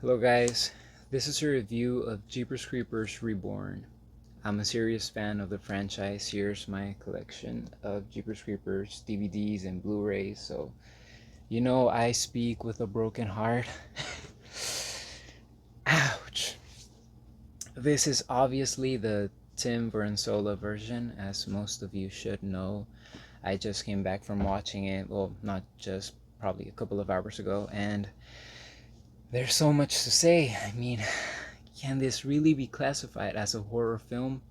Hello guys, this is a review of Jeepers Creepers Reborn. I'm a serious fan of the franchise. Here's my collection of Jeepers Creepers DVDs and Blu-rays. So, I speak with a broken heart. Ouch. This is obviously the Timo Vuorensola version, as most of you should know. I just came back from watching it, well, not just, probably a couple of hours ago, and there's so much to say. I mean, can this really be classified as a horror film?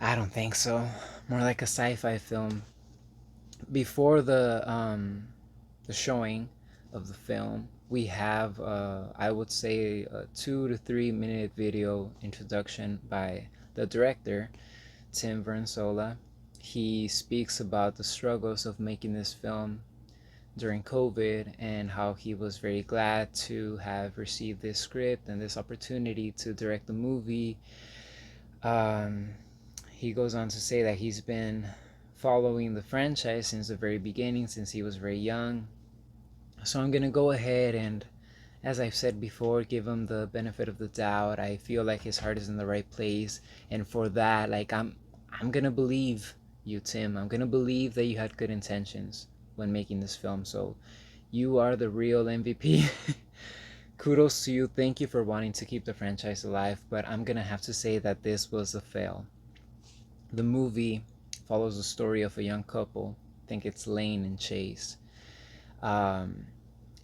I don't think so. More like a sci-fi film. Before the showing of the film, we have I would say a 2 to 3 minute video introduction by the director, Timo Vuorensola. He speaks about the struggles of making this film during COVID and how he was very glad to have received this script and this opportunity to direct the movie. Um, he goes on to say that he's been following the franchise since the very beginning, since he was very young. So I'm gonna go ahead and, as I've said before, give him the benefit of the doubt. I feel like his heart is in the right place, and for that, like I'm gonna believe you, Tim. I'm gonna believe that you had good intentions when making this film. So you are the real MVP. Kudos to you. Thank you for wanting to keep the franchise alive, but I'm gonna have to say that this was a fail. The movie follows the story of a young couple. I think it's Laine and Chase. Um,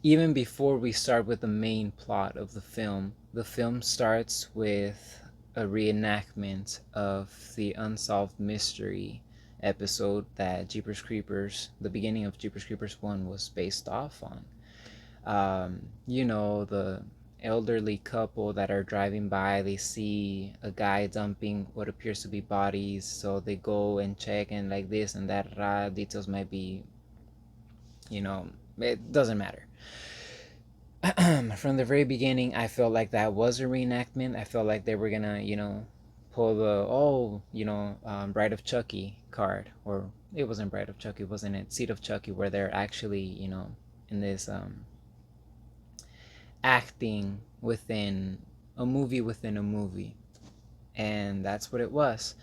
Even before we start with the main plot of the film starts with a reenactment of the unsolved mystery episode that Jeepers Creepers, the beginning of Jeepers Creepers 1 was based off on. The elderly couple that are driving by, they see a guy dumping what appears to be bodies, so they go and check, and like this and that, details might be, you know, it doesn't matter. From the very beginning, I felt like that was a reenactment. I felt like they were gonna, pull the Bride of Chucky card, or it wasn't Bride of Chucky, wasn't it? Seed of Chucky, where they're actually, in this acting within a movie, and that's what it was.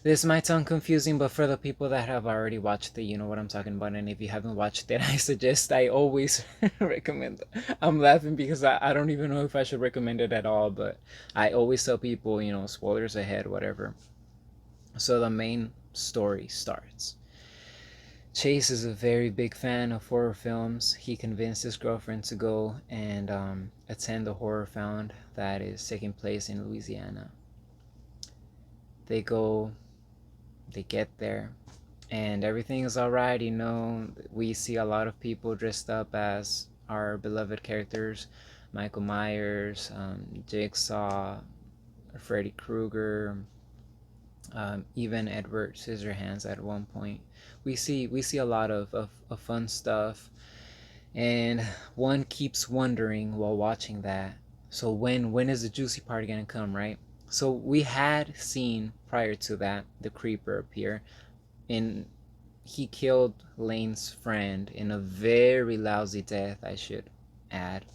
This might sound confusing, but for the people that have already watched it, you know what I'm talking about. And if you haven't watched it, I always recommend it. I'm laughing because I don't even know if I should recommend it at all, but I always tell people, spoilers ahead, whatever. So the main story starts. Chase is a very big fan of horror films. He convinced his girlfriend to go and attend the horror found that is taking place in Louisiana. They go, they get there, and everything is alright. We see a lot of people dressed up as our beloved characters: Michael Myers, Jigsaw, Freddy Krueger, even Edward Scissorhands at one point. We see a lot of fun stuff, and one keeps wondering while watching that, so when is the juicy part gonna come, right? So we had seen prior to that the creeper appear, and he killed Laine's friend in a very lousy death, I should add.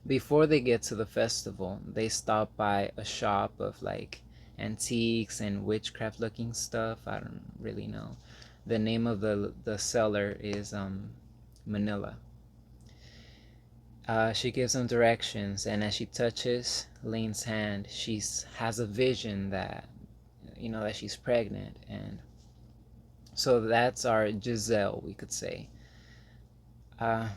Before they get to the festival, they stop by a shop of like antiques and witchcraft looking stuff. I don't really know. The name of the seller is Manila. She gives them directions, and as she touches Laine's hand, she has a vision that that she's pregnant, and so that's our Giselle, we could say. Uh,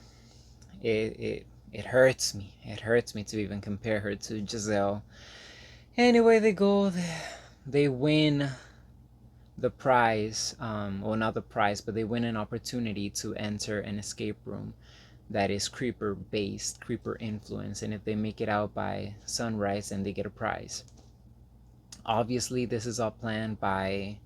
it hurts me. It hurts me to even compare her to Giselle. Anyway, they go, they win the prize. Well, not the prize, but they win an opportunity to enter an escape room that is creeper based, creeper influence, and if they make it out by sunrise, then they get a prize. Obviously, this is all planned by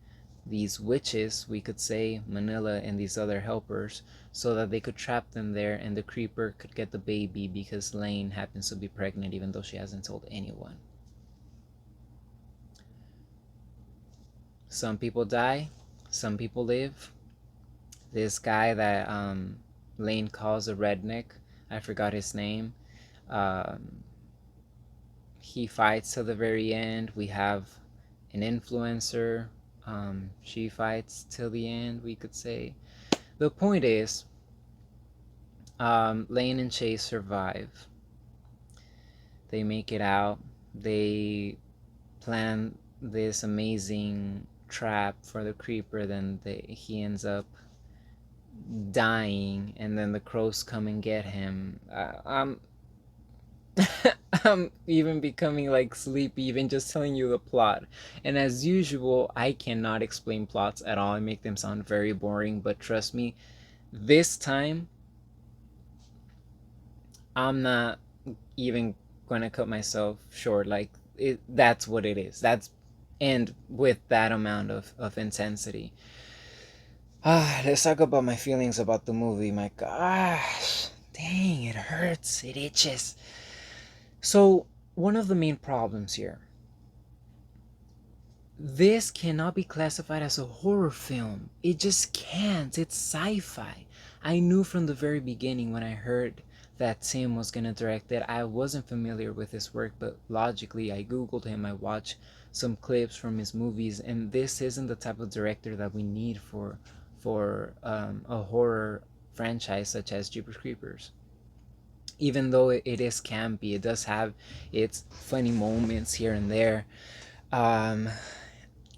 these witches, we could say, Manila and these other helpers, so that they could trap them there and the creeper could get the baby because Laine happens to be pregnant even though she hasn't told anyone. Some people die, some people live. This guy that Laine calls a redneck I forgot his name. Um, he fights till the very end. We have an influencer. She fights till the end, we could say. The point is, Laine and Chase survive. They make it out. They plan this amazing trap for the creeper. Then he ends up dying, and then the crows come and get him. I'm even becoming like sleepy, even just telling you the plot. And as usual, I cannot explain plots at all. I make them sound very boring, but trust me, this time I'm not even gonna cut myself short. Like that's what it is. That's and with that amount of intensity. Let's talk about my feelings about the movie. My gosh, dang, it hurts. It itches. So one of the main problems here, this cannot be classified as a horror film. It just can't. It's sci-fi. I knew from the very beginning when I heard that Tim was gonna direct it. I wasn't familiar with his work, but logically I googled him. I watched some clips from his movies, and this isn't the type of director that we need for a horror franchise such as Jeepers Creepers. Even though it is campy, it does have its funny moments here and there. Um,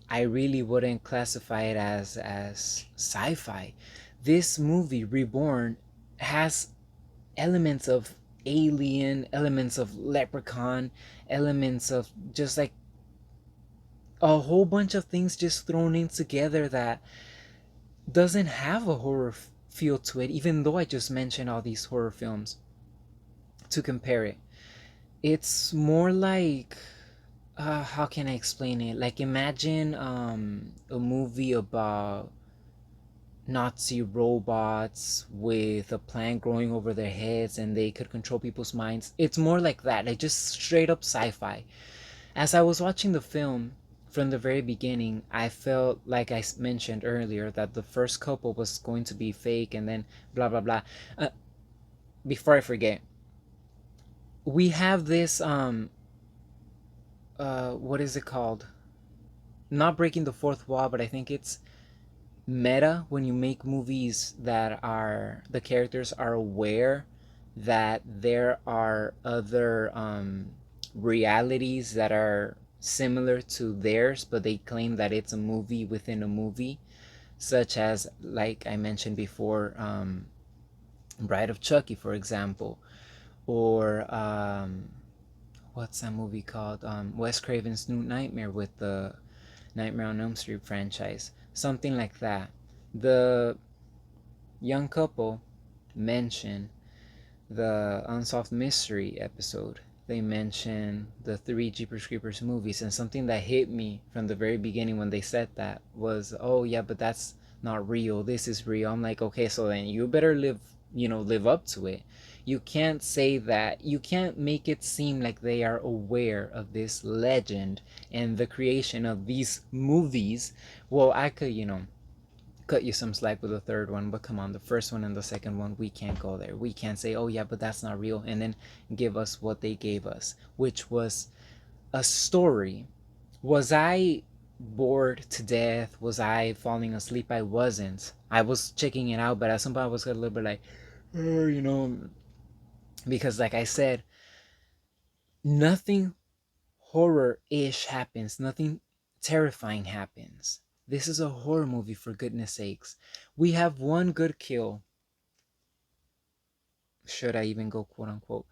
I really wouldn't classify it as sci-fi. This movie, Reborn, has elements of Alien, elements of Leprechaun, elements of just like a whole bunch of things just thrown in together that doesn't have a horror feel to it, even though I just mentioned all these horror films to compare it. It's more like how can I explain it? Like imagine a movie about Nazi robots with a plant growing over their heads and they could control people's minds. It's more like that, like just straight up sci-fi. As I was watching the film from the very beginning, I felt like I mentioned earlier that the first couple was going to be fake and then blah blah blah. Uh, Before I forget, we have this what is it called? Not breaking the fourth wall, but I think it's meta when you make movies that are the characters are aware that there are other realities that are similar to theirs, but they claim that it's a movie within a movie, such as like I mentioned before, Bride of Chucky, for example, or what's that movie called? Wes Craven's New Nightmare with the Nightmare on Elm Street franchise, something like that. The young couple mention the Unsolved Mystery episode. They mention the three Jeepers Creepers movies, and something that hit me from the very beginning when they said that was, oh yeah, but that's not real. This is real. I'm like, okay, so then you better live up to it. You can't say that. You can't make it seem like they are aware of this legend and the creation of these movies. Well, I could, cut you some slack with the third one, but come on, the first one and the second one, we can't go there. We can't say, oh yeah, but that's not real, and then give us what they gave us, which was a story. Was I bored to death? Was I falling asleep? I wasn't. I was checking it out, but at some point I was a little bit like, because like I said, nothing horror-ish happens. Nothing terrifying happens. This is a horror movie, for goodness sakes. We have one good kill, should I even go quote unquote,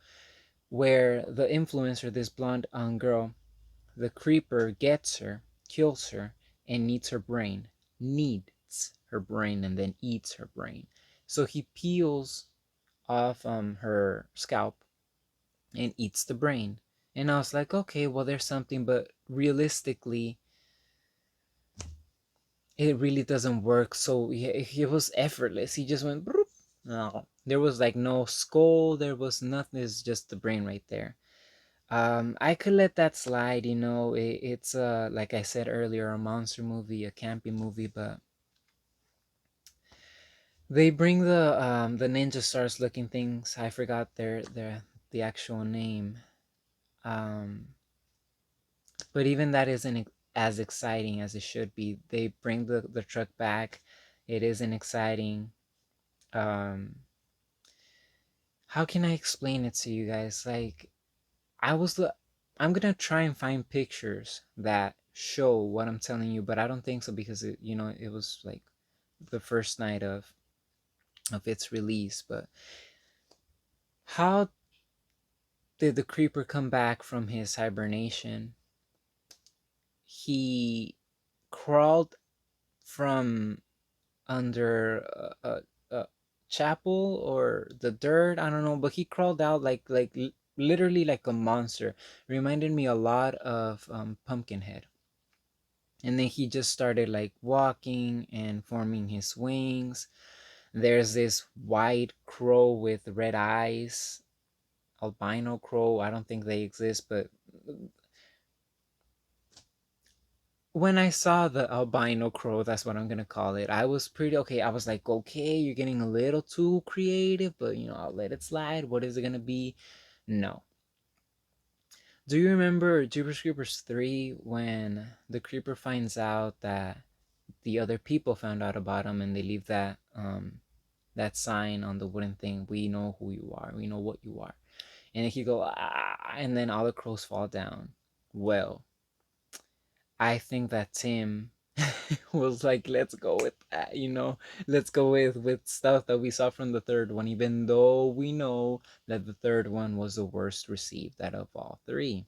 where the influencer, this blonde girl, the creeper gets her, kills her, and needs her brain. Needs her brain and then eats her brain. So he peels off her scalp and eats the brain. And I was like, okay, well, there's something, but realistically, it really doesn't work. So it was effortless. He just went, broop. No, there was like no skull. There was nothing. It's just the brain right there. I could let that slide. It's like I said earlier, a monster movie, a campy movie, but They bring the ninja stars looking things. I forgot their the actual name. Um, but even that isn't as exciting as it should be. They bring the truck back. It isn't exciting. Um, how can I explain it to you guys? Like I was the I'm gonna try and find pictures that show what I'm telling you, but I don't think so because it was like the first night of its release. But how did the creeper come back from his hibernation? He crawled from under a chapel or the dirt. I don't know, but he crawled out like literally like a monster. Reminded me a lot of Pumpkinhead. And then he just started like walking and forming his wings. There's this white crow with red eyes, albino crow. I don't think they exist, but when I saw the albino crow, that's what I'm gonna call it. I was pretty okay. I was like, okay, you're getting a little too creative, but I'll let it slide. What is it gonna be? No. Do you remember Jeepers Creepers 3 when the creeper finds out that the other people found out about him and they leave that sign on the wooden thing? We know who you are. We know what you are. And he go and then all the crows fall down. Well, I think that Tim was like, let's go with that. Let's go with stuff that we saw from the third one, even though we know that the third one was the worst received out of all three.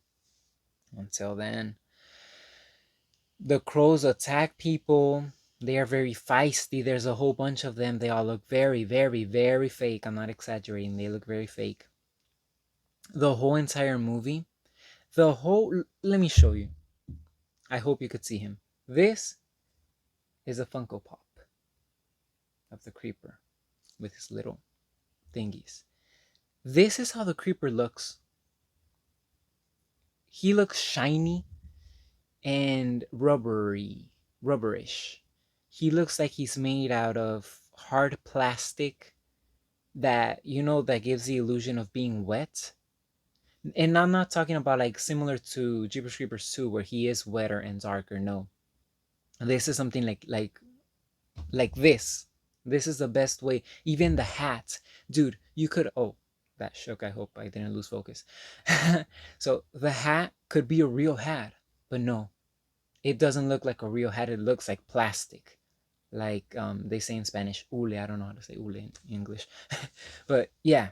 Until then, the crows attack people. They are very feisty. There's a whole bunch of them. They all look very, very, very fake. I'm not exaggerating. They look very fake. The whole entire movie, let me show you. I hope you could see him. This is a Funko Pop of the creeper with his little thingies. This is how the creeper looks. He looks shiny and rubberish. He looks like he's made out of hard plastic that gives the illusion of being wet. And I'm not talking about like similar to Jeepers Creepers 2 where he is wetter and darker. No. This is something like this. This is the best way. Even the hat. Dude, you could that shook. I hope I didn't lose focus. So the hat could be a real hat, but no. It doesn't look like a real hat. It looks like plastic. Like they say in Spanish, hule. I don't know how to say hule in English. But yeah,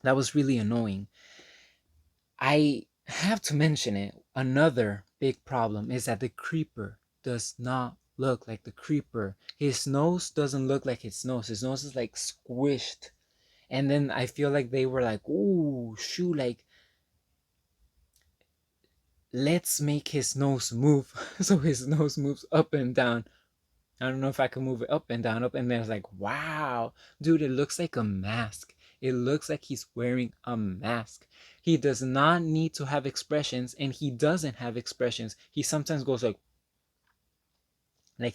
that was really annoying. I have to mention it. Another big problem is that the creeper does not look like the creeper. His nose doesn't look like his nose. His nose is like squished. And then I feel like they were like, ooh, shoot, like, let's make his nose move. So his nose moves up and down. I don't know if I can move it up and down, up and then it's like, wow, dude, it looks like a mask. It looks like he's wearing a mask. He does not need to have expressions, and he doesn't have expressions. He sometimes goes like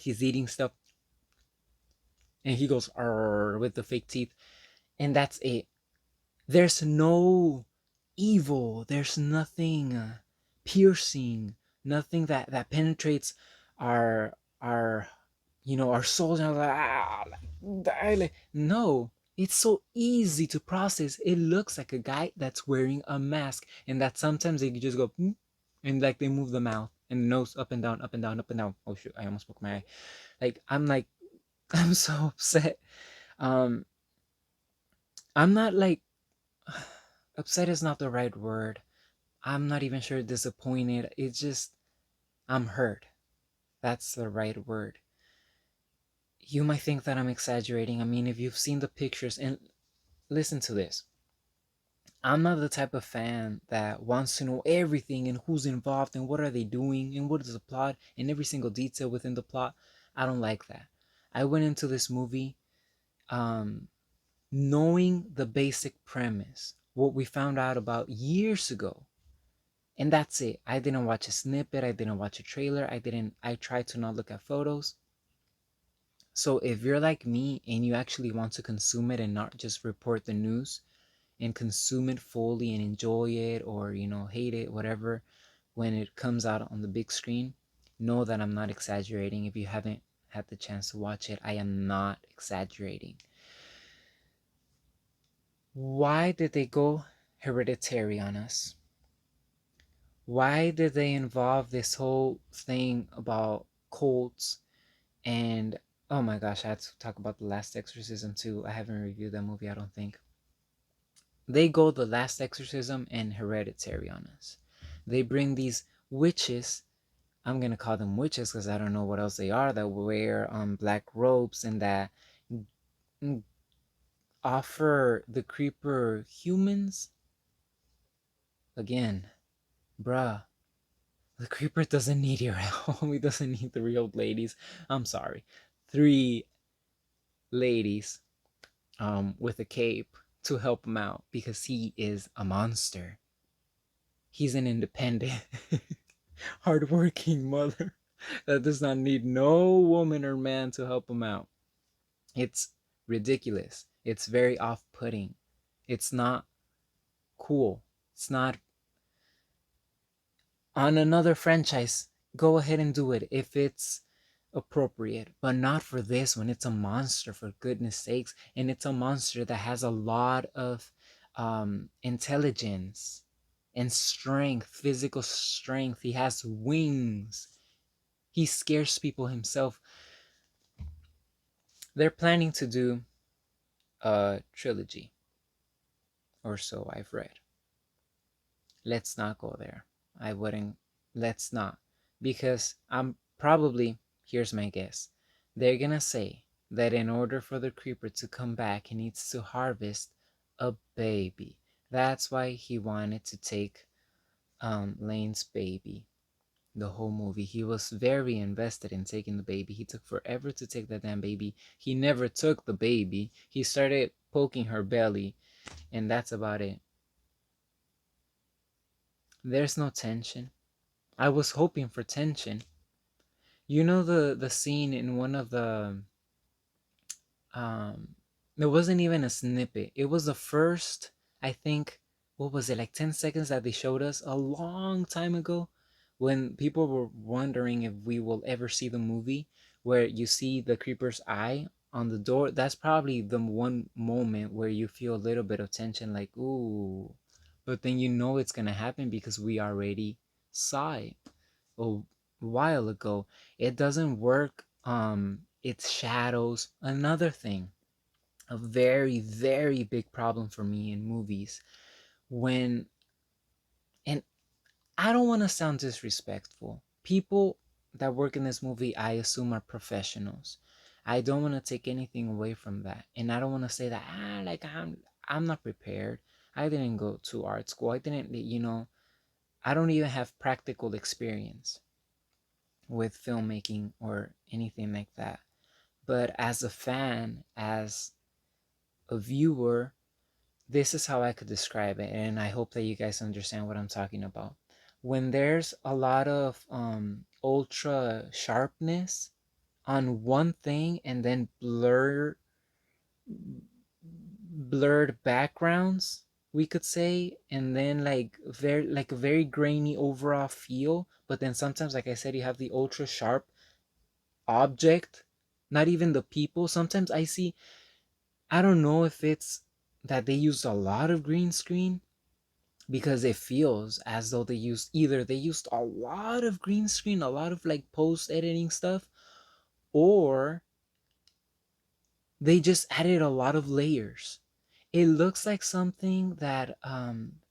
he's eating stuff, and he goes with the fake teeth, and that's it. There's no evil. There's nothing piercing. Nothing that penetrates our our souls. And like, no, it's so easy to process. It looks like a guy that's wearing a mask, and that sometimes they just go and like they move the mouth and the nose up and down, up and down, up and down. Oh shoot! I almost broke my eye. Like I'm so upset. Um, I'm not like upset is not the right word. I'm not even sure disappointed. It's just I'm hurt. That's the right word. You might think that I'm exaggerating. I mean, if you've seen the pictures and listen to this. I'm not the type of fan that wants to know everything and who's involved and what are they doing and what is the plot and every single detail within the plot. I don't like that. I went into this movie um, knowing the basic premise, what we found out about years ago. And that's it. I didn't watch a snippet. I didn't watch a trailer. I tried to not look at photos. So if you're like me and you actually want to consume it and not just report the news and consume it fully and enjoy it, or hate it, whatever, when it comes out on the big screen, know that I'm not exaggerating. If you haven't had the chance to watch it, I am not exaggerating. Why did they go hereditary on us? Why did they involve this whole thing about cults? And oh my gosh, I had to talk about The Last Exorcism too. I haven't reviewed that movie, I don't think. They go The Last Exorcism and Hereditary on us. They bring these witches, I'm gonna call them witches because I don't know what else they are, that wear black robes and that offer the creeper humans. Again, bruh, the creeper doesn't need your help. He doesn't need 3 old ladies. I'm sorry. 3 ladies with a cape to help him out because he is a monster. He's an independent, hardworking mother that does not need no woman or man to help him out. It's ridiculous. It's very off putting. It's not cool. It's not. On another franchise, go ahead and do it if it's appropriate, but not for this one. It's a monster, for goodness sakes, and it's a monster that has a lot of intelligence and strength, physical strength. He has wings. He scares people himself. They're planning to do a trilogy, or so I've read. Let's not go there. I wouldn't. Let's not. Because I'm probably, here's my guess, they're gonna say that in order for the creeper to come back, he needs to harvest a baby. That's why he wanted to take Laine's baby. The whole movie, he was very invested in taking the baby. He took forever to take that damn baby. He never took the baby. He started poking her belly, and that's about it. There's no tension. I was hoping for tension. You know the scene in one of the um it wasn't even a snippet. It was the first, I think, what was it, like 10 seconds that they showed us a long time ago, when people were wondering if we will ever see the movie, where you see the creeper's eye on the door. That's probably the one moment where you feel a little bit of tension, like, ooh, but then you know it's gonna happen because we already saw it a while ago. It doesn't work. It's shadows. Another thing, a very, very big problem for me in movies, when, and I don't want to sound disrespectful. People that work in this movie, I assume, are professionals. I don't want to take anything away from that. And I don't want to say that, like, I'm not prepared. I didn't go to art school. I didn't, I don't even have practical experience with filmmaking or anything like that. But as a fan, as a viewer, this is how I could describe it, and I hope that you guys understand what I'm talking about. When there's a lot of ultra sharpness on one thing, and then blurred backgrounds, we could say, and then like a very grainy overall feel, but then sometimes, like I said, you have the ultra sharp object, not even the people. Sometimes I see, I don't know if it's that they used a lot of green screen, because it feels as though they used a lot of green screen, a lot of like post editing stuff, or they just added a lot of layers. It looks like something that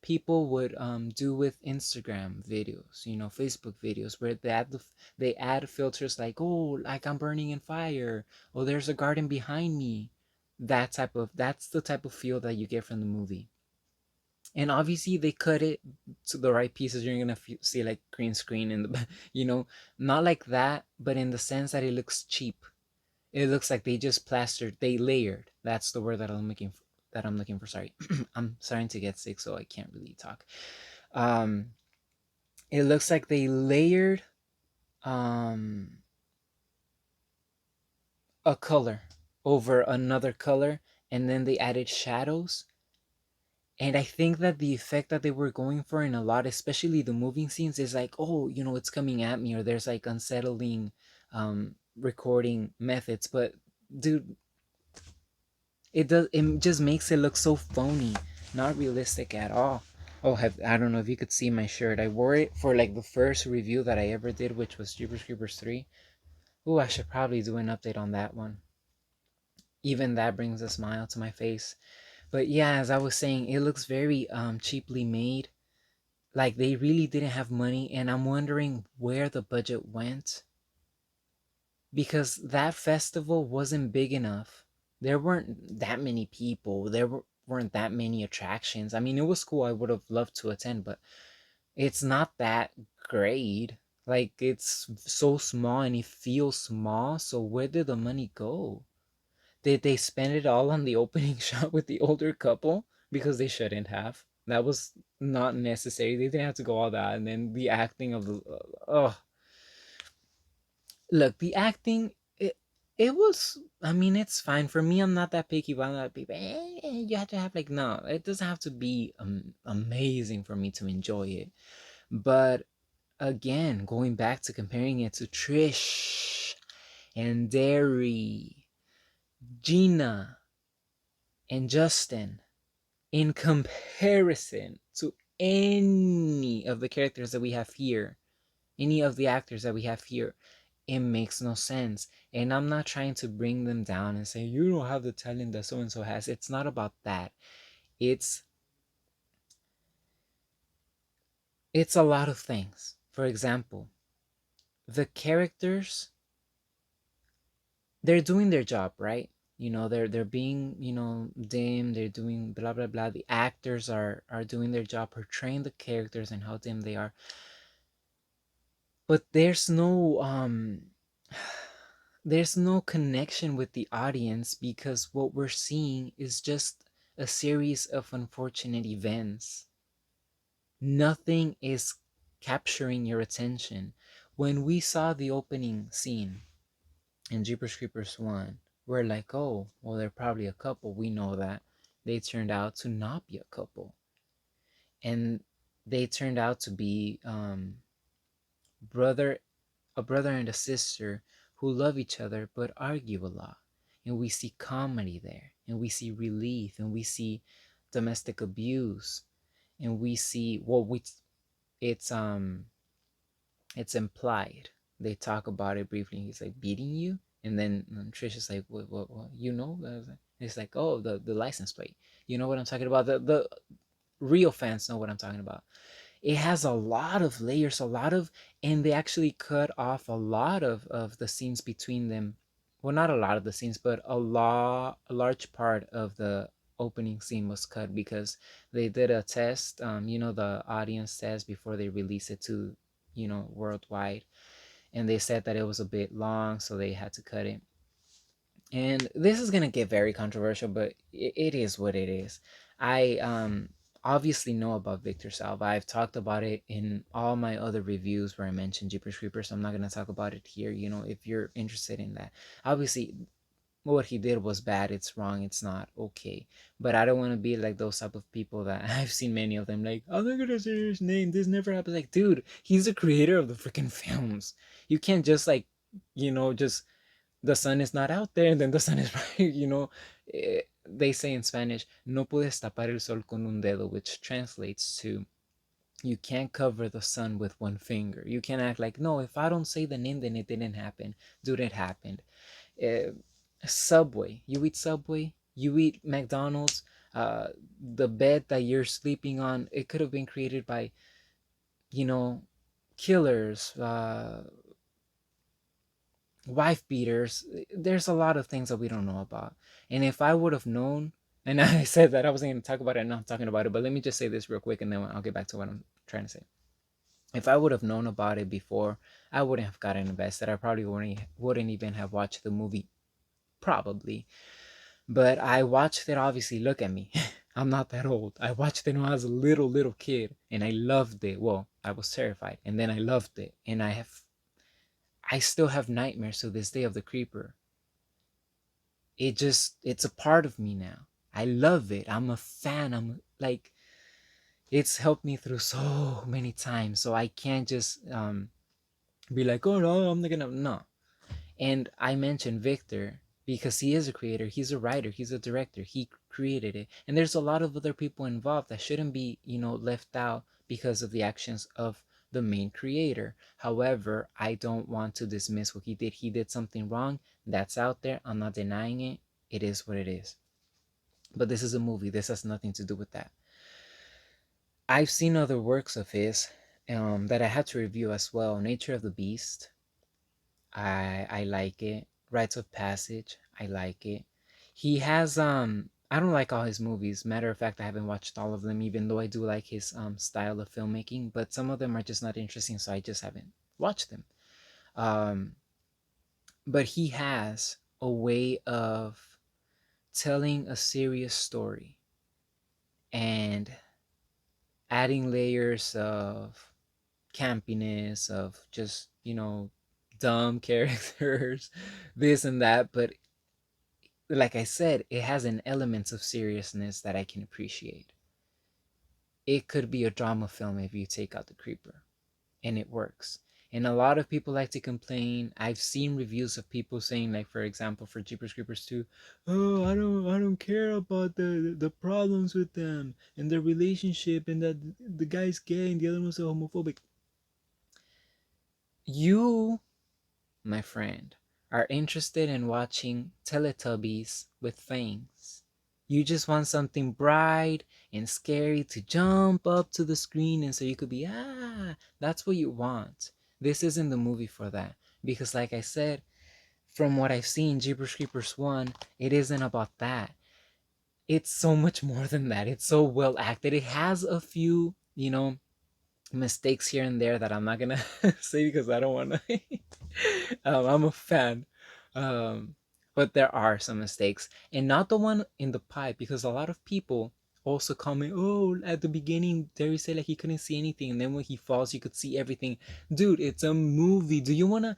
people would do with Instagram videos, Facebook videos, where they add filters like, oh, like I'm burning in fire, oh, there's a garden behind me. That's the type of feel that you get from the movie. And obviously they cut it to the right pieces. You're gonna see like green screen in the not like that, but in the sense that it looks cheap. It looks like they just plastered, they layered. That's the word that I'm looking for. Sorry. I'm starting to get sick, so I can't really talk. um it looks like they layered um a color over another color, and then they added shadows. And I think that the effect that they were going for in a lot, especially the moving scenes, is like, oh, it's coming at me, or there's like unsettling recording methods. But dude, it just makes it look so phony, not realistic at all. Oh, I don't know if you could see my shirt. I wore it for like the first review that I ever did, which was Jeepers Creepers 3. Ooh, I should probably do an update on that one. Even that brings a smile to my face. But yeah, as I was saying, it looks very cheaply made. Like they really didn't have money, and I'm wondering where the budget went, because that festival wasn't big enough. There weren't that many people. Weren't that many attractions. I mean, it was cool. I would have loved to attend, but it's not that great. Like it's so small and it feels small. So where did the money go? Did they spend it all on the opening shot with the older couple? Because they shouldn't have. That was not necessary. They didn't have to go all that. And then the acting of the look, the acting, it was. I mean, it's fine for me. I'm not that picky, but I'm not people. You have to have like no. It doesn't have to be amazing for me to enjoy it. But again, going back to comparing it to Trish and Derry, Gina and Justin, in comparison to any of the characters that we have here, any of the actors that we have here, it makes no sense. And I'm not trying to bring them down and say, you don't have the talent that so and so has. It's not about that. It's it's a lot of things. For example, the characters, they're doing their job, right? They're being, dim, they're doing blah blah blah. The actors are doing their job, portraying the characters and how dim they are. But there's no connection with the audience, because what we're seeing is just a series of unfortunate events. Nothing is capturing your attention. When we saw the opening scene in Jeepers Creepers 1, we're like, oh, well, they're probably a couple. We know that. They turned out to not be a couple. And they turned out to be brother a brother and a sister who love each other but argue a lot. And we see comedy there, and we see relief, and we see domestic abuse, and we see it's it's implied. They talk about it briefly. He's like, beating you, and then Trisha's like, what you know? It's like, oh, the license plate. You know what I'm talking about? The real fans know what I'm talking about. It has a lot of layers, and they actually cut off a lot of the scenes between them. Well, not a lot of the scenes, but a large part of the opening scene was cut, because they did a test, the audience test, before they release it to, worldwide. And they said that it was a bit long, so they had to cut it. And this is gonna get very controversial, but it is what it is. I obviously know about Victor Salva. I've talked about it in all my other reviews where I mentioned Jeepers Creepers, so I'm not gonna talk about it here. If you're interested in that, obviously what he did was bad. It's wrong. It's not okay. But I don't want to be like those type of people that I've seen many of them like, I'm not gonna say his name. This never happened. Like, dude, he's the creator of the freaking films. You can't just like, just the sun is not out there and then the sun is right. They say in Spanish, no puedes tapar el sol con un dedo, which translates to, you can't cover the sun with one finger. You can't act like, no, if I don't say the name, then it didn't happen. Dude, it happened. uh, Subway, you eat Subway, you eat McDonald's. The bed that you're sleeping on, it could have been created by, you know killers, wife beaters. There's a lot of things that we don't know about. And if I would have known, and I said that I wasn't going to talk about it, and I'm talking about it, but let me just say this real quick, and then I'll get back to what I'm trying to say. If I would have known about it before, I wouldn't have gotten invested. I probably wouldn't even have watched the movie, probably. But I watched it, obviously. Look at me. I'm not that old. I watched it when I was a little kid, and I loved it. Well, I was terrified, and then I loved it. And I still have nightmares to this day of the creeper. it's a part of me now. I love it. I'm a fan. I'm like, it's helped me through so many times. So I can't just be like, oh no, I'm not gonna, no. And I mentioned Victor because he is a creator, he's a writer, he's a director, he created it. And there's a lot of other people involved that shouldn't be, left out because of the actions of the main creator. However, I don't want to dismiss what he did. He did something wrong. That's out there. I'm not denying it. It is what it is. But this is a movie. This has nothing to do with that. I've seen other works of his that I had to review as well. Nature of the Beast, I like it. Rites of Passage, I like it. He has I don't like all his movies. Matter of fact, I haven't watched all of them, even though I do like his style of filmmaking. But some of them are just not interesting, so I just haven't watched them. Um, but he has a way of telling a serious story and adding layers of campiness, of just, dumb characters, this and that. But like I said, it has an elements of seriousness that I can appreciate. It could be a drama film if you take out the creeper, and it works. And a lot of people like to complain. I've seen reviews of people saying, like, for example, for Jeepers Creepers 2, oh, I don't care about the problems with them and their relationship, and that the guy's gay and the other one's homophobic. You, my friend, are interested in watching Teletubbies with fangs. You just want something bright and scary to jump up to the screen and so you could be, that's what you want. This isn't the movie for that. Because, like I said, from what I've seen, Jeepers Creepers 1, it isn't about that. It's so much more than that. It's so well acted. It has a few, mistakes here and there that I'm not gonna say because I don't want to. I'm a fan, um, but there are some mistakes, and not the one in the pipe, because a lot of people also comment, "Oh, at the beginning, Derry said like he couldn't see anything, and then when he falls, you could see everything." Dude, it's a movie. Do you wanna?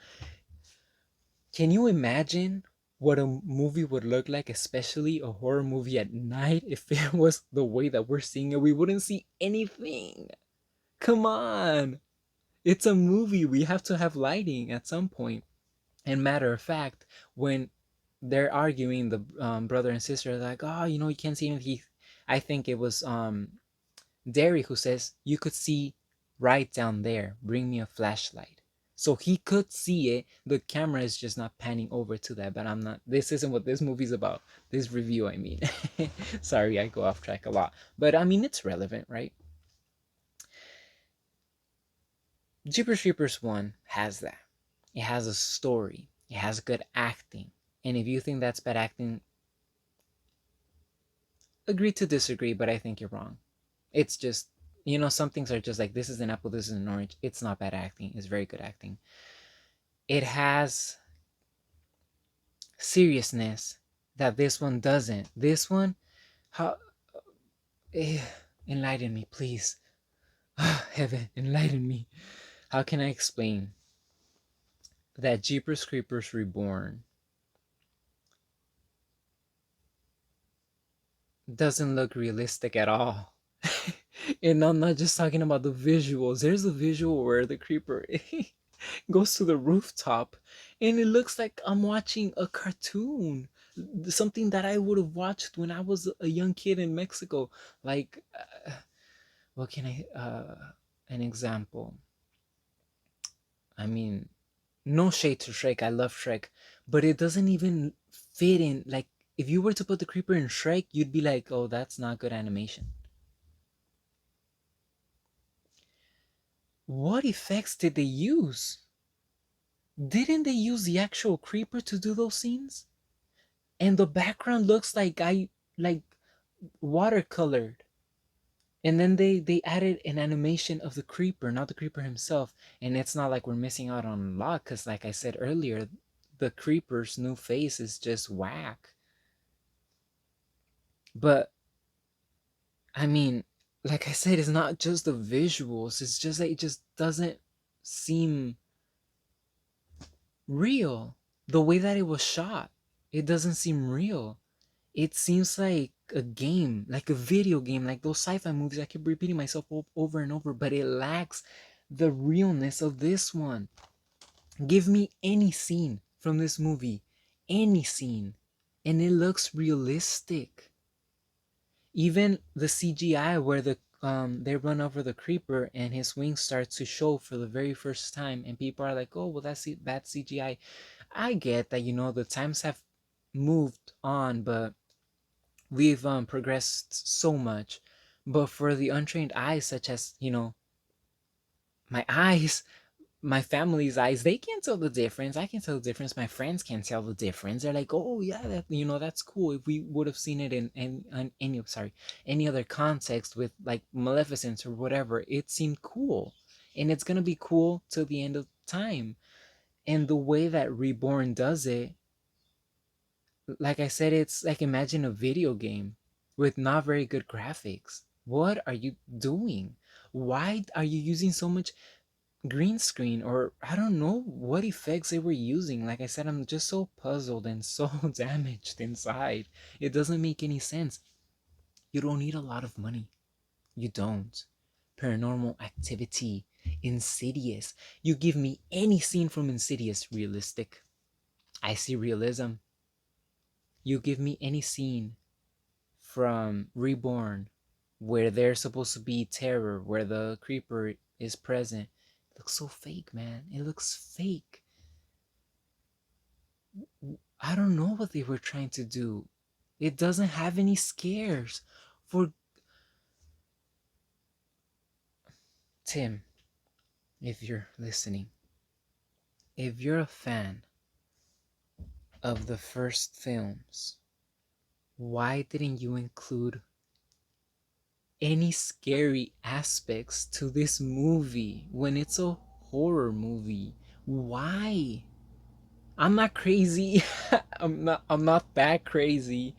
Can you imagine what a movie would look like, especially a horror movie at night, if it was the way that we're seeing it? We wouldn't see anything. Come on. It's a movie. We have to have lighting at some point. And matter of fact, when they're arguing, the brother and sister are like, oh, you can't see anything. I think it was Derry who says, you could see right down there. Bring me a flashlight. So he could see it. The camera is just not panning over to that. But I'm not. This isn't what this movie's about. This review, I mean. Sorry, I go off track a lot. But I mean, it's relevant, right? Jeepers Creepers 1 has that. It has a story. It has good acting. And if you think that's bad acting, agree to disagree, but I think you're wrong. It's just, some things are just like, this is an apple, this is an orange. It's not bad acting. It's very good acting. It has seriousness that this one doesn't. This one, how, eh, enlighten me, please. Heaven, enlighten me. How can I explain that Jeepers Creepers Reborn doesn't look realistic at all? And I'm not just talking about the visuals. There's a visual where the creeper goes to the rooftop and it looks like I'm watching a cartoon. Something that I would have watched when I was a young kid in Mexico. Like, what can an example? I mean, no shade to Shrek. I love Shrek. But it doesn't even fit in. Like, if you were to put the creeper in Shrek, you'd be like, oh, that's not good animation. What effects did they use? Didn't they use the actual creeper to do those scenes? And the background looks like watercolored. And then they added an animation of the creeper, not the creeper himself. And it's not like we're missing out on a lot, because like I said earlier, the creeper's new face is just whack. But I mean, like I said, it's not just the visuals. It's just that it just doesn't seem real. The way that it was shot, It doesn't seem real. It seems like a game, like a video game, like those sci-fi movies. I keep repeating myself over and over, but it lacks the realness of this one. Give me any scene from this movie, any scene, and it looks realistic. Even the CGI where they run over the creeper and his wings starts to show for the very first time, and people are like, "Oh, well, that's bad CGI." I get that, the times have moved on, but we've progressed so much. But for the untrained eyes, such as my eyes, my family's eyes, they can't tell the difference. I can tell the difference. My friends can't tell the difference. They're like, "Oh yeah, that's cool." If we would have seen it in any other context with like Maleficent or whatever, it seemed cool, and it's gonna be cool till the end of time. And the way that Reborn does it, like I said, it's like, imagine a video game with not very good graphics. What are you doing? Why are you using so much green screen? Or I don't know what effects they were using. Like I said, I'm just so puzzled and so damaged inside. It doesn't make any sense. You don't need a lot of money. You don't. Paranormal Activity, Insidious. You give me any scene from Insidious, realistic. I see realism. You give me any scene from Reborn where there's supposed to be terror, where the creeper is present. It looks so fake, man. It looks fake. I don't know what they were trying to do. It doesn't have any scares. For Tim, if you're listening, if you're a fan of the first films, why didn't you include any scary aspects to this movie when it's a horror movie? Why? I'm not crazy. I'm not that crazy.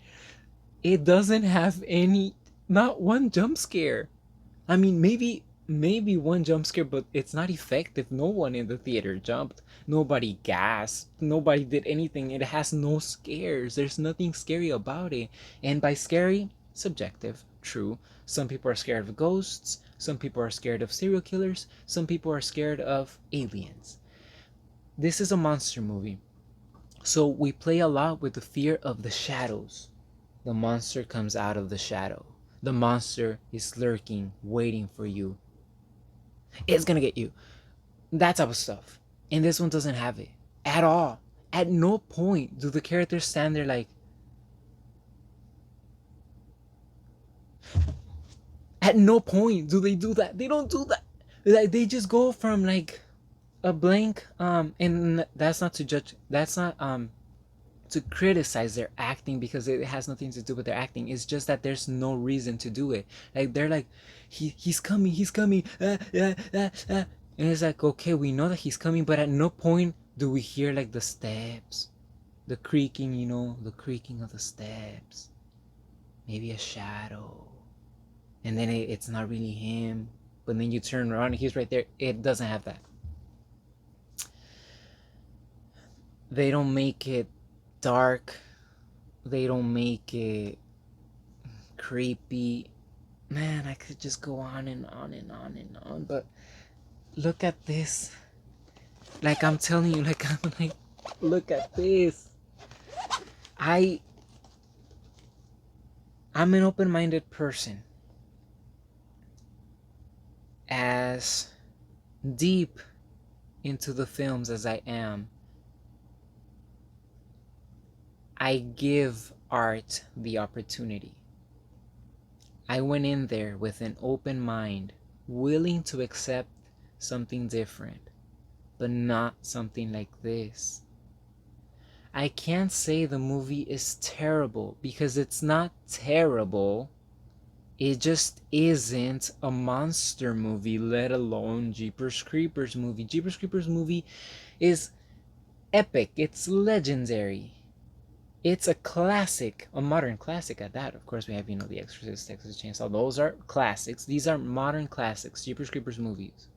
It doesn't have any, not one jump scare. I mean, maybe one jump scare, but it's not effective. No one in the theater jumped. Nobody gasped. Nobody did anything. It has no scares. There's nothing scary about it. And by scary, subjective, true. Some people are scared of ghosts. Some people are scared of serial killers. Some people are scared of aliens. This is a monster movie. So we play a lot with the fear of the shadows. The monster comes out of the shadow. The monster is lurking, waiting for you. It's gonna get you. That type of stuff. And this one doesn't have it at all. At no point do the characters stand there like. At no point do they do that. They don't do that. Like, they just go from like a blank. And that's not to judge. That's not to criticize their acting, because it has nothing to do with their acting. It's just that there's no reason to do it. Like, they're like, he's coming, and it's like, okay, we know that he's coming, but at no point do we hear like the steps, the creaking, the creaking of the steps, maybe a shadow, and then it's not really him, but then you turn around and he's right there. It doesn't have that. They don't make it dark. They don't make it creepy. Man, I could just go on and on and on and on, but look at this. Like, I'm telling you, like, I'm like, look at this. I'm an open-minded person. As deep into the films as I am, I give art the opportunity. I went in there with an open mind, willing to accept something different, but not something like this. I can't say the movie is terrible, because it's not terrible. It just isn't a monster movie, let alone Jeepers Creepers movie. Jeepers Creepers movie is epic. It's legendary. It's a classic, a modern classic at that. Of course, we have, The Exorcist, Texas Chainsaw. Those are classics. These are modern classics, Jeepers Creepers movies.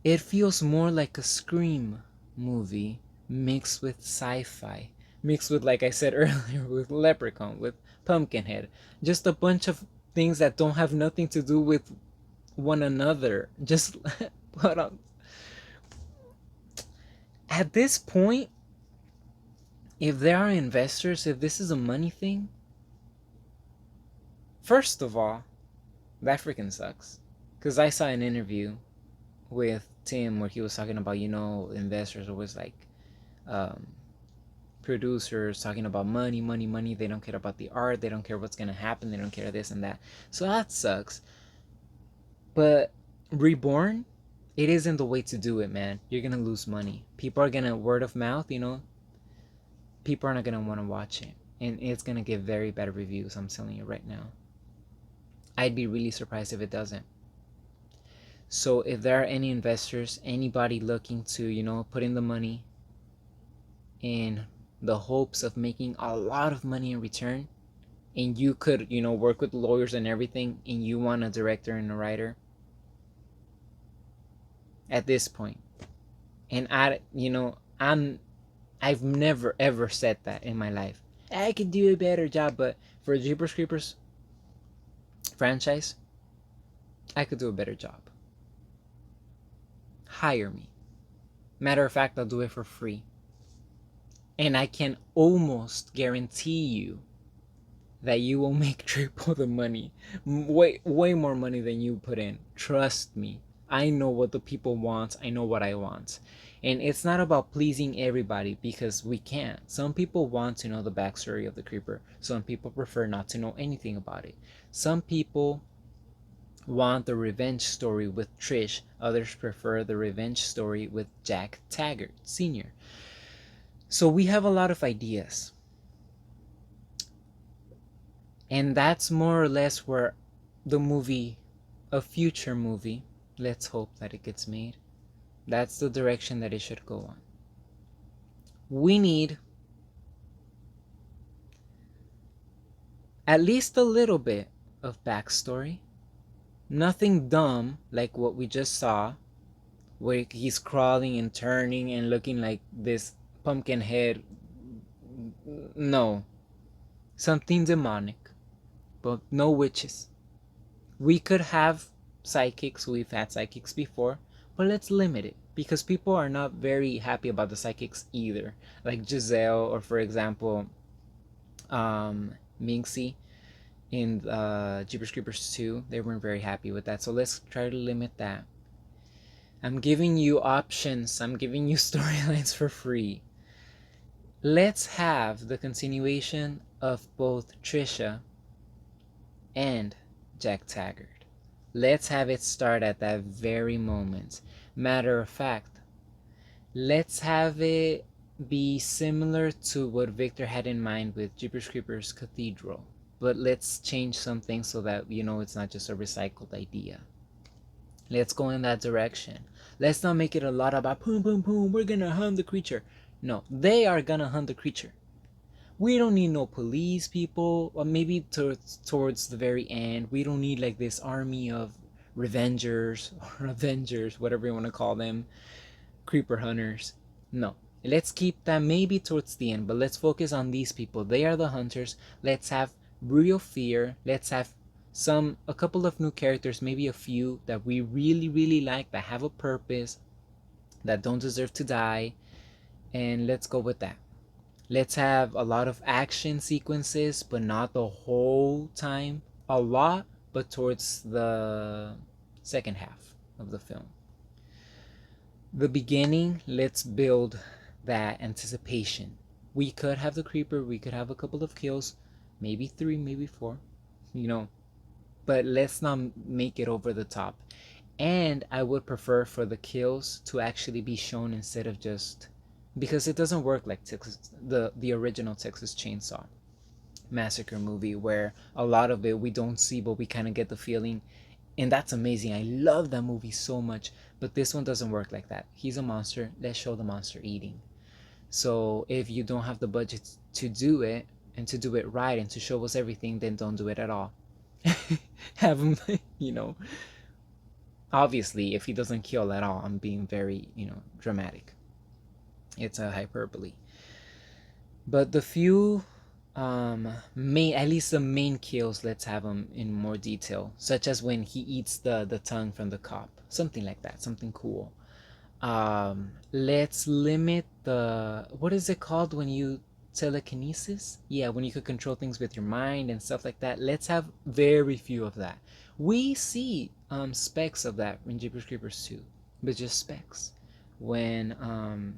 It feels more like a Scream movie mixed with sci-fi, mixed with, like I said earlier, with Leprechaun, with Pumpkinhead. Just a bunch of things that don't have nothing to do with one another. Just put on. At this point, if there are investors, if this is a money thing, first of all, that freaking sucks. Because I saw an interview with Tim where he was talking about, investors always like um, producers talking about money, money, money. They don't care about the art. They don't care what's going to happen. They don't care this and that. So that sucks. But Reborn, it isn't the way to do it, man. You're going to lose money. People are going to, word of mouth, people are not going to want to watch it. And it's going to get very bad reviews, I'm telling you right now. I'd be really surprised if it doesn't. So if there are any investors, anybody looking to, put in the money in the hopes of making a lot of money in return, and you could, work with lawyers and everything, and you want a director and a writer, at this point, and I've never ever said that in my life. I could do a better job, but for Jeepers Creepers franchise, I could do a better job. Hire me. Matter of fact, I'll do it for free. And I can almost guarantee you that you will make triple the money. Way more money than you put in. Trust me. I know what the people want. I know what I want. And it's not about pleasing everybody, because we can't. Some people want to know the backstory of the creeper. Some people prefer not to know anything about it. Some people want the revenge story with Trish. Others prefer the revenge story with Jack Taggart Sr. So we have a lot of ideas. And that's more or less where the movie, a future movie, let's hope that it gets made, that's the direction that it should go on. We need at least a little bit of backstory. Nothing dumb like what we just saw, where he's crawling and turning and looking like this pumpkin head. No. Something demonic. But no witches. We could have psychics. We've had psychics before. But let's limit it, because people are not very happy about the psychics either. Like Giselle, or for example, Minxie in Jeepers Creepers 2. They weren't very happy with that. So let's try to limit that. I'm giving you options. I'm giving you storylines for free. Let's have the continuation of both Trisha and Jack Taggart. Let's have it start at that very moment. Matter of fact, let's have it be similar to what Victor had in mind with Jeepers Creepers Cathedral. But let's change something so that, it's not just a recycled idea. Let's go in that direction. Let's not make it a lot about boom, boom, boom, we're gonna hunt the creature. No, they are gonna hunt the creature. We don't need no police people, or maybe towards the very end. We don't need like this army of revengers or avengers, whatever you want to call them, creeper hunters. No, let's keep that maybe towards the end, but let's focus on these people. They are the hunters. Let's have real fear. Let's have a couple of new characters, maybe a few that we really, really like, that have a purpose, that don't deserve to die, and let's go with that. Let's have a lot of action sequences, but not the whole time. A lot, but towards the second half of the film. The beginning, let's build that anticipation. We could have the creeper, we could have a couple of kills, maybe 3, maybe 4, but let's not make it over the top. And I would prefer for the kills to actually be shown instead of just, because it doesn't work like the original Texas Chainsaw Massacre movie, where a lot of it we don't see, but we kind of get the feeling, and that's amazing. I love that movie so much, but this one doesn't work like that. He's a monster, let's show the monster eating. So if you don't have the budget to do it, and to do it right, and to show us everything, then don't do it at all. Have him, obviously, if he doesn't kill at all, I'm being very, dramatic. It's a hyperbole. But the few main, at least the main kills, let's have them in more detail, such as when he eats the tongue from the cop, something like that, something cool. Let's limit the, what is it called when you telekinesis, yeah, when you could control things with your mind and stuff like that. Let's have very few of that. We see specks of that in Jeepers Creepers 2, but just specks. When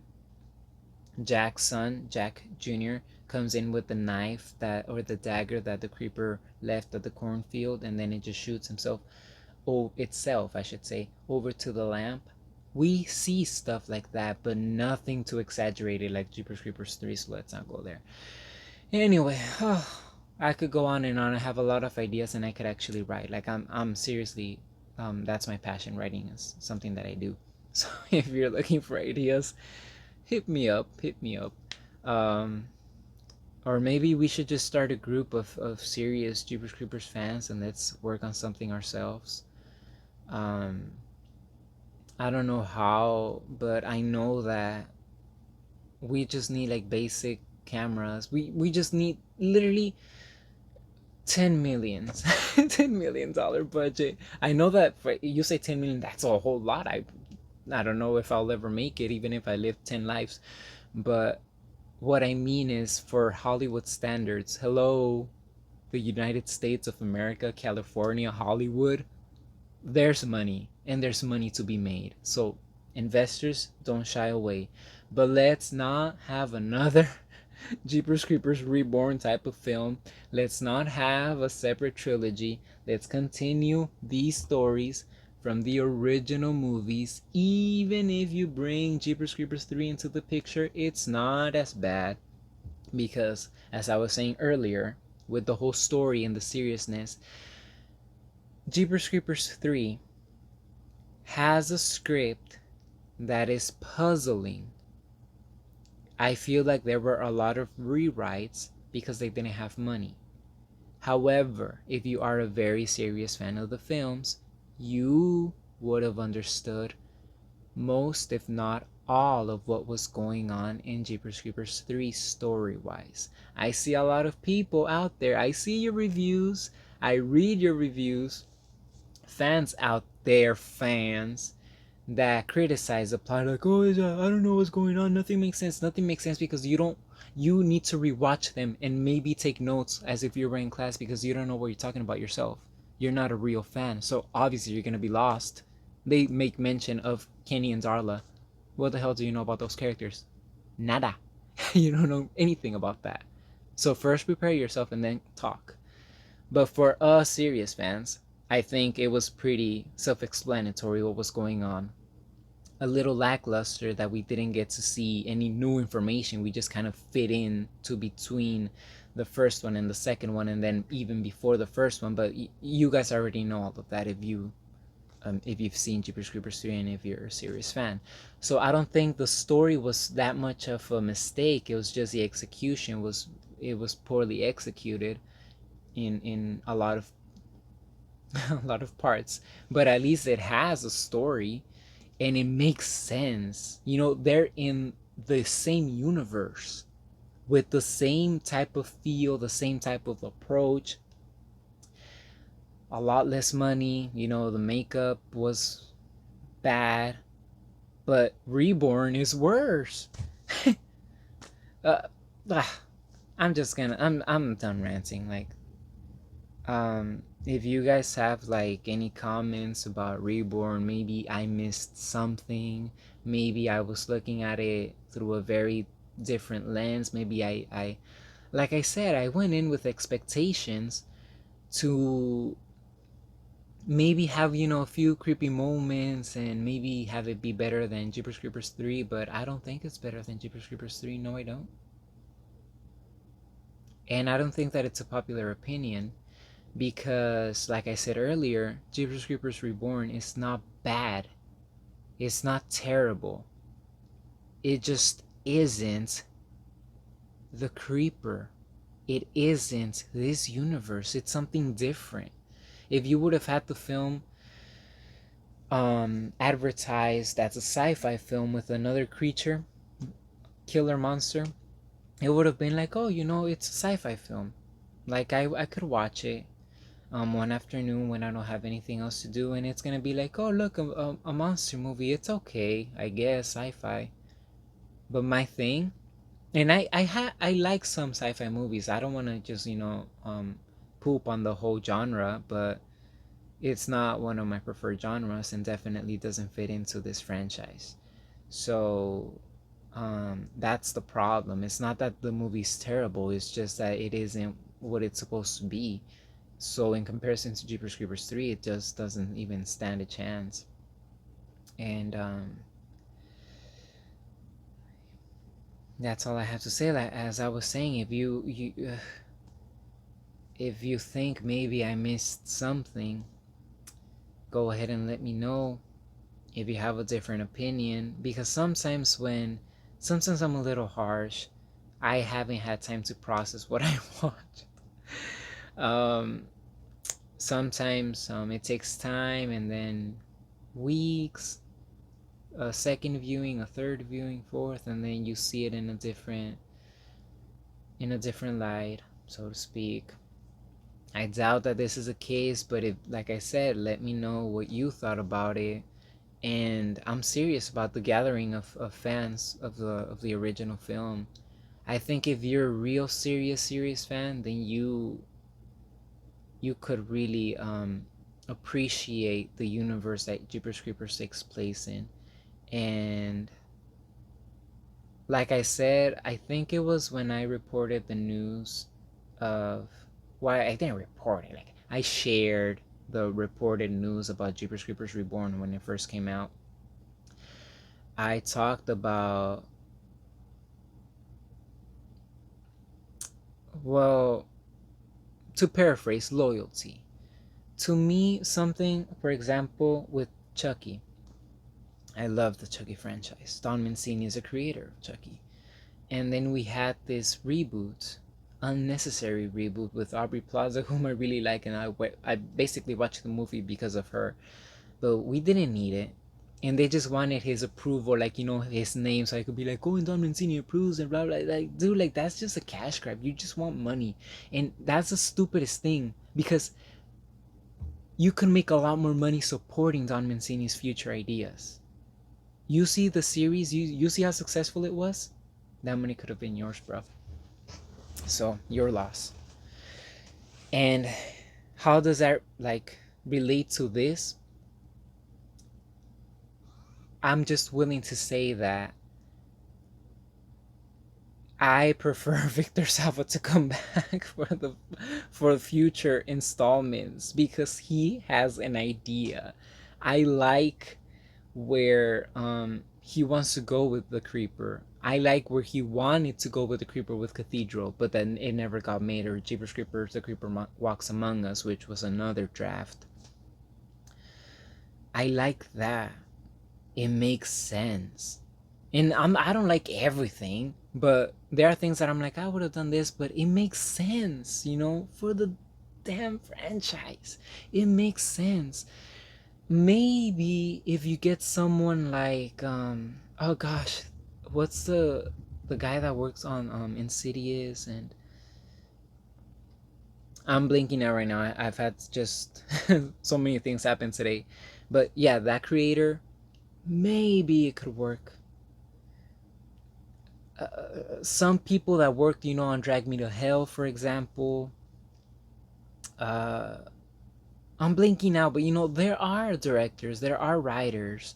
Jack's son, Jack Jr., comes in with the knife that, or the dagger that the creeper left at the cornfield, and then it just shoots himself, oh, itself, I should say, over to the lamp. We see stuff like that, but nothing too exaggerated like Jeepers Creepers 3, so let's not go there. Anyway, I could go on and on. I have a lot of ideas, and I could actually write. Like, I'm seriously, that's my passion. Writing is something that I do. So if you're looking for ideas, hit me up. Hit me up. Um, or maybe we should just start a group of serious Jeepers Creepers fans, and let's work on something ourselves. Um, I don't know how, but I know that we just need like basic cameras. We just need literally 10 millions. $10 million budget. I know that you say 10 million, that's a whole lot. I don't know if I'll ever make it, even if I live 10 lives. But what I mean is, for Hollywood standards, hello, the United States of America, California, Hollywood, there's money, and there's money to be made. So investors, don't shy away. But let's not have another Jeepers Creepers Reborn type of film. Let's not have a separate trilogy. Let's continue these stories from the original movies. Even if you bring Jeepers Creepers 3 into the picture, it's not as bad. Because, as I was saying earlier, with the whole story and the seriousness, Jeepers Creepers 3 has a script that is puzzling. I feel like there were a lot of rewrites because they didn't have money. However, if you are a very serious fan of the films, you would have understood most, if not all, of what was going on in Jeepers Creepers 3 story-wise. I see a lot of people out there. I see your reviews. I read your reviews. Fans out there, fans that criticize the plot, like, oh, I don't know what's going on, nothing makes sense. Nothing makes sense because you need to rewatch them and maybe take notes as if you were in class, because you don't know what you're talking about yourself. You're not a real fan, so obviously you're gonna be lost. They make mention of Kenny and Darla. What the hell do you know about those characters? Nada. You don't know anything about that. So first prepare yourself and then talk. But for us serious fans, I think it was pretty self-explanatory what was going on. A little lackluster that we didn't get to see any new information. We just kind of fit in to between the first one and the second one, and then even before the first one. But you guys already know all of that if you've seen Jeepers Creepers 3 and if you're a serious fan. So I don't think the story was that much of a mistake. It was just the execution was poorly executed in a lot of a lot of parts. But at least it has a story and it makes sense. You know, they're in the same universe with the same type of feel, the same type of approach. A lot less money, you know, the makeup was bad, but Reborn is worse. uh, I'm done ranting. Like, if you guys have like any comments about Reborn, maybe I missed something, maybe I was looking at it through a very different lens, maybe I like I said, I went in with expectations to maybe have, you know, a few creepy moments and maybe have it be better than Jeepers Creepers 3, but I don't think it's better than Jeepers Creepers 3. No, I don't. And I don't think that it's a popular opinion because, like I said earlier, Jeepers Creepers Reborn is not bad. It's not terrible. It just isn't the creeper. It isn't this universe. It's something different. If you would have had the film advertised as a sci-fi film with another creature, killer monster, it would have been like, oh, it's a sci-fi film. Like I could watch it one afternoon when I don't have anything else to do, and it's gonna be like, oh look, a monster movie. It's okay, I guess, sci-fi. But my thing, and I like some sci-fi movies. I don't want to just poop on the whole genre, but it's not one of my preferred genres, and definitely doesn't fit into this franchise. So that's the problem. It's not that the movie's terrible, it's just that it isn't what it's supposed to be. So in comparison to Jeepers Creepers 3, it just doesn't even stand a chance. And that's all I have to say. That, as I was saying, if you think maybe I missed something, go ahead and let me know if you have a different opinion, because sometimes I'm a little harsh. I haven't had time to process what I watched. um Sometimes it takes time, and then weeks, a second viewing, a third viewing, fourth, and then you see it in a different light, so to speak. I doubt that this is a case, but if, like I said, let me know what you thought about it. And I'm serious about the gathering of fans of the original film. I think if you're a real serious fan, then you could really appreciate the universe that Jeepers Creepers takes place in. And like I said, I think it was when I reported the news of, well, I didn't report it. Like, I shared the reported news about Jeepers Creepers Reborn when it first came out. I talked about, well, to paraphrase, loyalty. To me, something, for example, with Chucky. I love the Chucky franchise. Don Mancini is a creator of Chucky. And then we had this reboot, unnecessary reboot with Aubrey Plaza, whom I really like, and I basically watched the movie because of her. But we didn't need it. And they just wanted his approval, like, his name, so I could be like, oh, and Don Mancini approves and blah, blah. Like, dude, like, that's just a cash grab. You just want money. And that's the stupidest thing, because you can make a lot more money supporting Don Mancini's future ideas. You see the series, you see how successful it was? That money could have been yours, bro. So, your loss. And how does that, like, relate to this? I'm just willing to say that I prefer Victor Salva to come back for future installments, because he has an idea. I like where he wants to go with the Creeper. I like where he wanted to go with the Creeper with Cathedral, but then it never got made, or Jeepers Creepers, The Creeper Walks Among Us, which was another draft. I like that. It makes sense. And I don't like everything, but there are things that I'm like, I would have done this, but it makes sense, for the damn franchise. It makes sense. Maybe if you get someone like oh gosh, what's the guy that works on Insidious, and I'm blinking out right now. I've had just so many things happen today. But yeah, that creator, maybe it could work. Some people that worked, on Drag Me to Hell, for example. Uh, I'm blinking out, but there are directors, there are writers.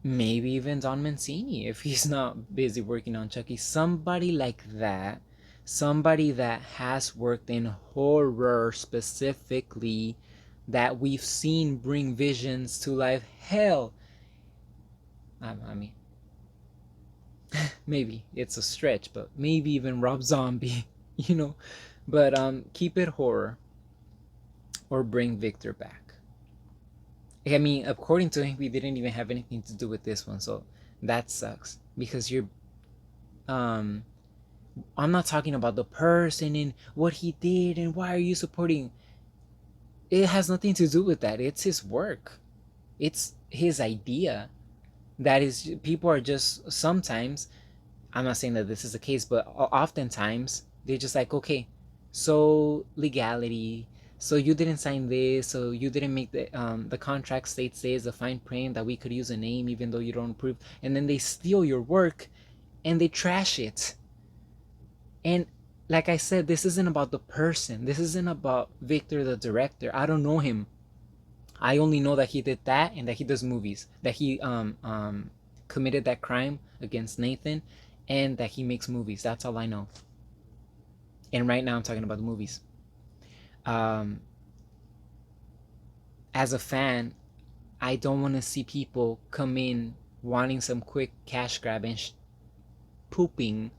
Maybe even Don Mancini, if he's not busy working on Chucky. Somebody like that. Somebody that has worked in horror specifically, that we've seen bring visions to life. Hell, I mean, maybe it's a stretch, but maybe even Rob Zombie, you know. But keep it horror, or bring Victor back. I mean, according to him, we didn't even have anything to do with this one, so that sucks, because you're um I'm not talking about the person and what he did and why are you supporting. It has nothing to do with that. It's his work. It's his idea. That is, people are just sometimes, I'm not saying that this is the case, but oftentimes they're just like, okay, so legality, so you didn't sign this, so you didn't make the contract states this, the fine print that we could use a name even though you don't approve, and then they steal your work and they trash it. And like I said, this isn't about the person. This isn't about Victor the director. I don't know him. I only know that he did that and that he does movies. That he committed that crime against Nathan, and that he makes movies. That's all I know. And right now I'm talking about the movies. Um, as a fan, I don't want to see people come in wanting some quick cash grab and pooping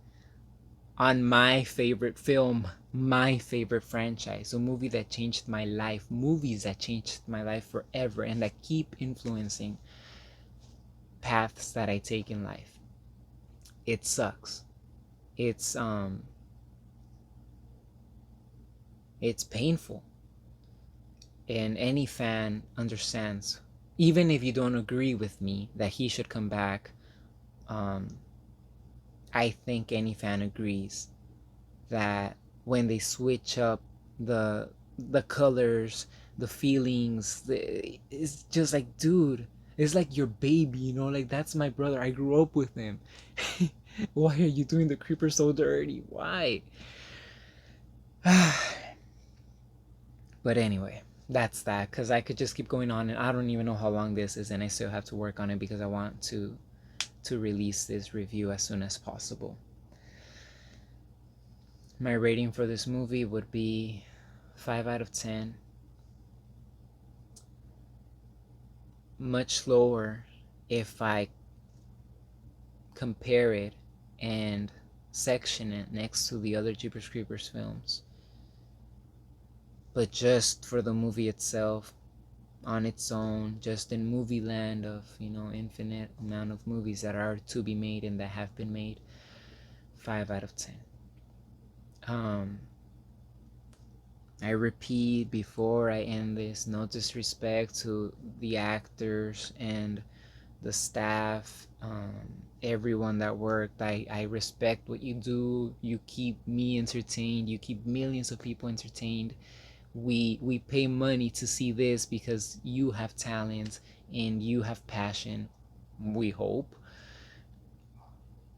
on my favorite film, my favorite franchise, a movie that changed my life, movies that changed my life forever, and that keep influencing paths that I take in life. It sucks. It's it's painful. And any fan understands, even if you don't agree with me that he should come back. I think any fan agrees that when they switch up the colors, the feelings, it's just like, dude, it's like your baby, you know, like that's my brother. I grew up with him. Why are you doing the creeper so dirty? Why? But anyway, that's that, because I could just keep going on, and I don't even know how long this is, and I still have to work on it because I want to release this review as soon as possible. My rating for this movie would be 5 out of 10. Much lower if I compare it and section it next to the other Jeepers Creepers films. But just for the movie itself, on its own, just in movie land of, you know, infinite amount of movies that are to be made and that have been made, 5 out of 10. I repeat before I end this, no disrespect to the actors and the staff, everyone that worked. I respect what you do. You keep me entertained. You keep millions of people entertained. We pay money to see this because you have talent and you have passion, we hope.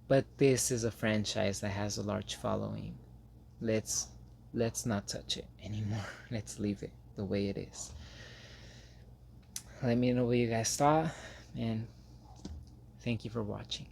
But this is a franchise that has a large following. Let's not touch it anymore. Let's leave it the way it is. Let me know what you guys thought, and thank you for watching.